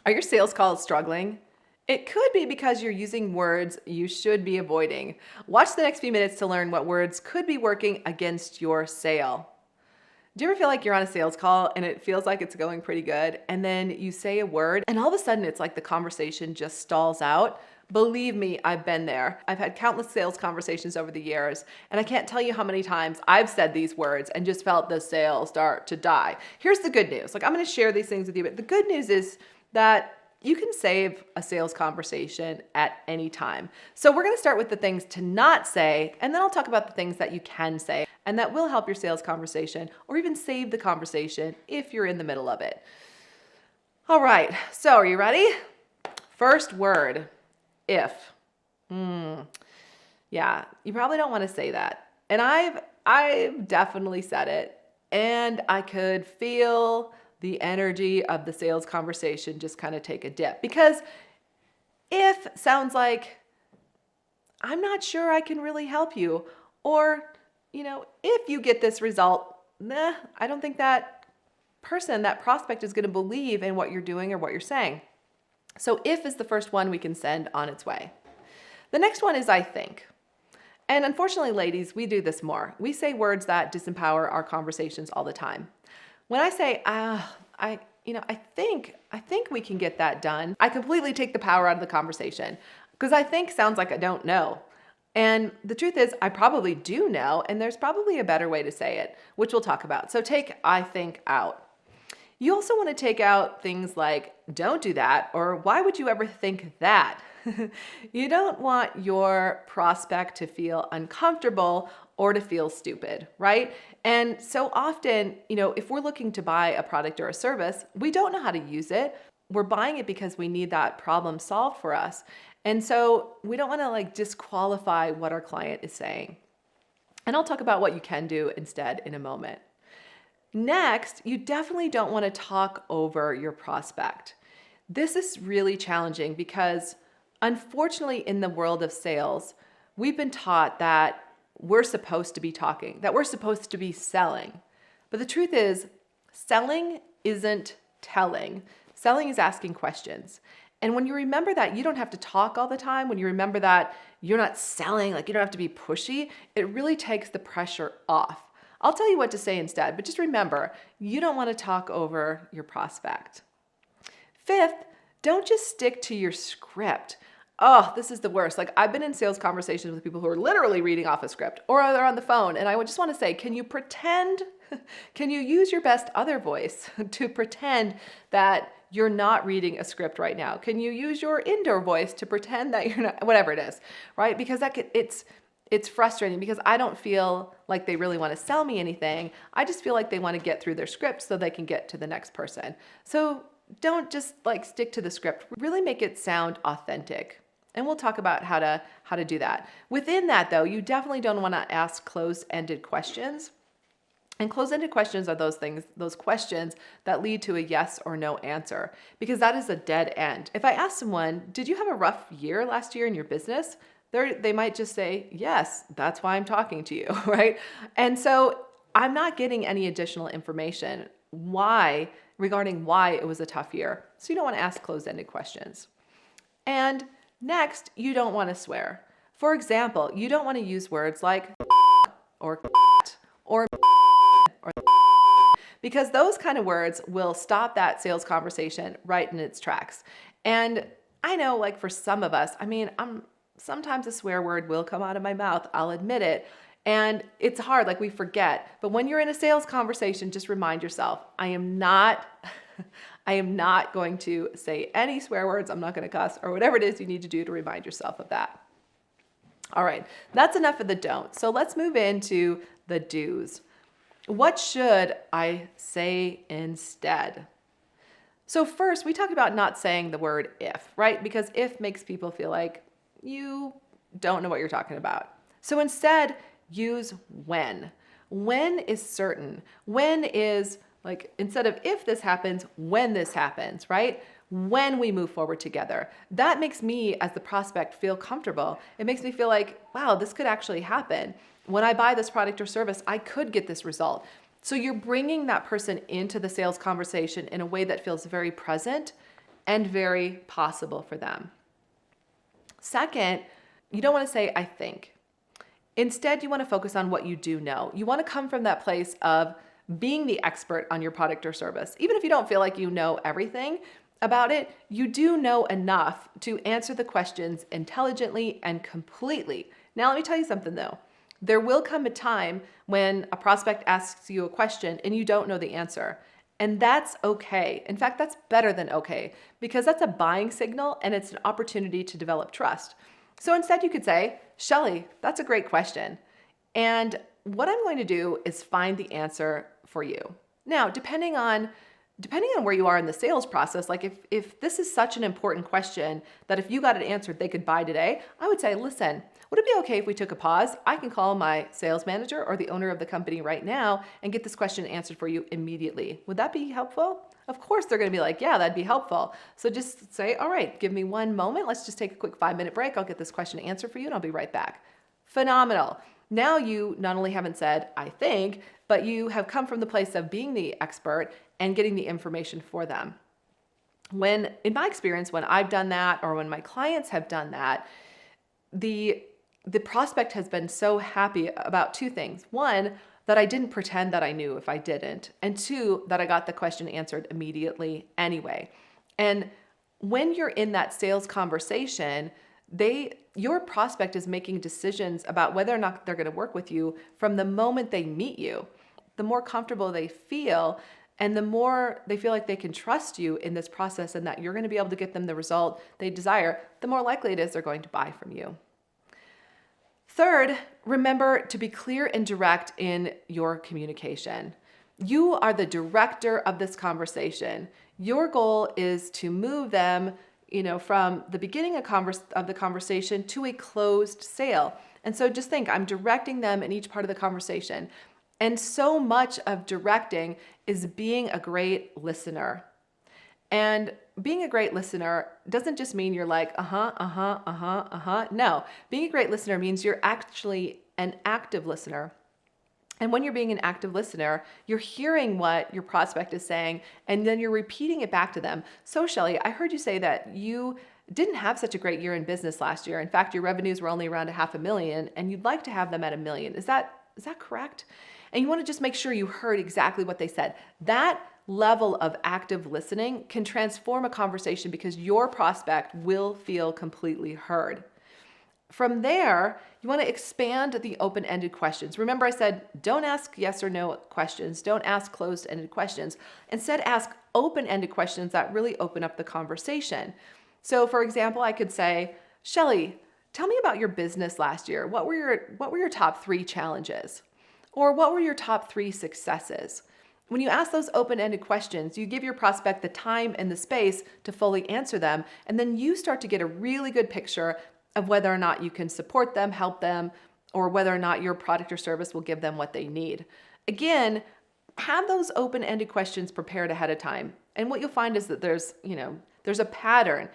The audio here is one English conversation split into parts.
Are your sales calls struggling? It could be because you're using words you should be avoiding. Watch the next few minutes to learn what words could be working against your sale. Do you ever feel like you're on a sales call and it feels like it's going pretty good, and then you say a word and all of a sudden it's like the conversation just stalls out? Believe me, I've been there. I've had countless sales conversations over the years, and I can't tell you how many times I've said these words and just felt the sale start to die. Here's the good news. Like, I'm going to share these things with you, but the good news is that you can save a sales conversation at any time. So we're going to start with the things to not say, and then I'll talk about the things that you can say, and that will help your sales conversation or even save the conversation if you're in the middle of it. All right, so are you ready? First word, if. Yeah, you probably don't want to say that. And I've definitely said it, and I could feel the energy of the sales conversation just kind of take a dip, because if sounds like I'm not sure I can really help you, or if you get this result, I don't think that person, that prospect, is going to believe in what you're doing or what you're saying. So if is the first one we can send on its way. The next one is I think. And unfortunately, ladies, we do this more. We say words that disempower our conversations all the time. When I say, I think we can get that done, I completely take the power out of the conversation, because I think sounds like I don't know. And the truth is, I probably do know, and there's probably a better way to say it, which we'll talk about. So take I think out. You also want to take out things like don't do that, or why would you ever think that? You don't want your prospect to feel uncomfortable or to feel stupid, right? And so often, if we're looking to buy a product or a service, we don't know how to use it. We're buying it because we need that problem solved for us. And so we don't want to disqualify what our client is saying. And I'll talk about what you can do instead in a moment. Next, you definitely don't want to talk over your prospect. This is really challenging because unfortunately in the world of sales, we've been taught that we're supposed to be talking, that we're supposed to be selling. But the truth is, selling isn't telling. Selling is asking questions. And when you remember that you don't have to talk all the time, when you remember that you're not selling, you don't have to be pushy, it really takes the pressure off. I'll tell you what to say instead, but just remember, you don't want to talk over your prospect. Fifth, don't just stick to your script. Oh, this is the worst. I've been in sales conversations with people who are literally reading off a script, or they're on the phone, and I would just want to say, can you use your best other voice to pretend that you're not reading a script right now? Can you use your indoor voice to pretend that you're not, whatever it is, right? Because it's frustrating, because I don't feel like they really want to sell me anything. I just feel like they want to get through their script so they can get to the next person. So don't just stick to the script. Really make it sound authentic. And we'll talk about how to do that. Within that, though, you definitely don't want to ask closed-ended questions. And closed-ended questions are those questions that lead to a yes or no answer, because that is a dead end. If I ask someone, did you have a rough year last year in your business? They might just say, yes, that's why I'm talking to you, right? And so I'm not getting any additional information regarding why it was a tough year. So you don't want to ask closed-ended questions. And next, you don't want to swear. For example, you don't want to use words like or or because those kind of words will stop that sales conversation right in its tracks. And I know, for some of us, sometimes a swear word will come out of my mouth, I'll admit it. And it's hard, we forget. But when you're in a sales conversation, just remind yourself, I am not going to say any swear words. I'm not going to cuss, or whatever it is you need to do to remind yourself of that. All right, that's enough of the don'ts. So let's move into the do's. What should I say instead? So first, we talked about not saying the word if, right? Because if makes people feel like you don't know what you're talking about. So instead, use when. When is certain. When is instead of if this happens, when this happens, right? When we move forward together. That makes me, as the prospect, feel comfortable. It makes me feel like, wow, this could actually happen. When I buy this product or service, I could get this result. So you're bringing that person into the sales conversation in a way that feels very present and very possible for them. Second, you don't want to say, I think. Instead, you want to focus on what you do know. You want to come from that place of being the expert on your product or service. Even if you don't feel like you know everything about it, you do know enough to answer the questions intelligently and completely. Now, let me tell you something though. There will come a time when a prospect asks you a question and you don't know the answer. And that's okay. In fact, that's better than okay, because that's a buying signal and it's an opportunity to develop trust. So instead you could say, Shelly, that's a great question. And what I'm going to do is find the answer for you. Now, depending on where you are in the sales process, like if this is such an important question that if you got it answered, they could buy today, I would say, listen, would it be okay if we took a pause? I can call my sales manager or the owner of the company right now and get this question answered for you immediately. Would that be helpful? Of course, they're going to be like, yeah, that'd be helpful. So just say, all right, give me one moment. Let's just take a quick 5-minute break. I'll get this question answered for you and I'll be right back. Phenomenal. Now you not only haven't said, I think, but you have come from the place of being the expert and getting the information for them. In my experience, when I've done that or when my clients have done that, the prospect has been so happy about two things. One, that I didn't pretend that I knew if I didn't. And two, that I got the question answered immediately anyway. And when you're in that sales conversation, your prospect is making decisions about whether or not they're going to work with you from the moment they meet you. The more comfortable they feel and the more they feel like they can trust you in this process and that you're going to be able to get them the result they desire, the more likely it is they're going to buy from you. Third, remember to be clear and direct in your communication. You are the director of this conversation. Your goal is to move them, from the beginning of the conversation to a closed sale. And so just think, I'm directing them in each part of the conversation. And so much of directing is being a great listener. And being a great listener doesn't just mean you're like, No, being a great listener means you're actually an active listener. And when you're being an active listener, you're hearing what your prospect is saying, and then you're repeating it back to them. So Shelly, I heard you say that you didn't have such a great year in business last year. In fact, your revenues were only around $500,000 and you'd like to have them at $1 million. Is that correct? And you want to just make sure you heard exactly what they said. That level of active listening can transform a conversation because your prospect will feel completely heard. From there, you want to expand the open-ended questions. Remember I said, don't ask yes or no questions. Don't ask closed-ended questions. Instead, ask open-ended questions that really open up the conversation. So for example, I could say, Shelly, tell me about your business last year. What were your top 3 challenges? Or what were your top 3 successes? When you ask those open-ended questions, you give your prospect the time and the space to fully answer them, and then you start to get a really good picture of whether or not you can support them, help them, or whether or not your product or service will give them what they need. Again, have those open-ended questions prepared ahead of time. And what you'll find is that there's a pattern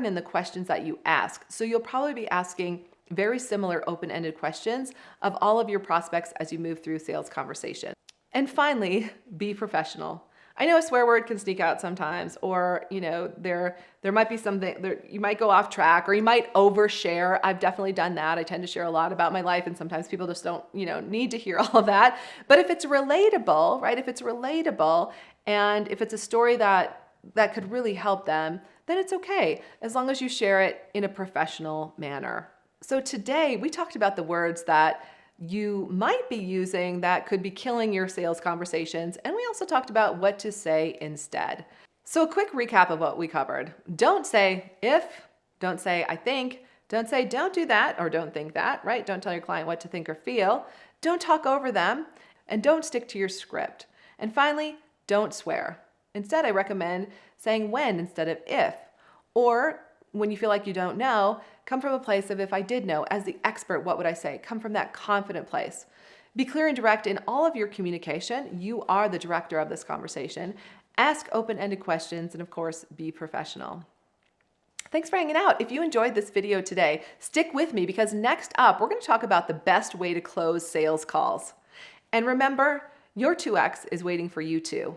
in the questions that you ask. So you'll probably be asking very similar open-ended questions of all of your prospects as you move through sales conversation. And finally, be professional. I know a swear word can sneak out sometimes, or there might be something there, you might go off track, or you might overshare. I've definitely done that. I tend to share a lot about my life, and sometimes people just don't need to hear all of that. But if it's relatable, right? If it's relatable, and if it's a story that could really help them, then it's okay, as long as you share it in a professional manner. So today we talked about the words that you might be using that could be killing your sales conversations. And we also talked about what to say instead. So a quick recap of what we covered. Don't say if, don't say I think, don't say don't do that or don't think that, right? Don't tell your client what to think or feel. Don't talk over them, and don't stick to your script. And finally, don't swear. Instead, I recommend saying when instead of if. Or when you feel like you don't know, come from a place of if I did know, as the expert, what would I say? Come from that confident place. Be clear and direct in all of your communication. You are the director of this conversation. Ask open-ended questions, and of course, be professional. Thanks for hanging out. If you enjoyed this video today, stick with me because next up, we're going to talk about the best way to close sales calls. And remember, your 2X is waiting for you too.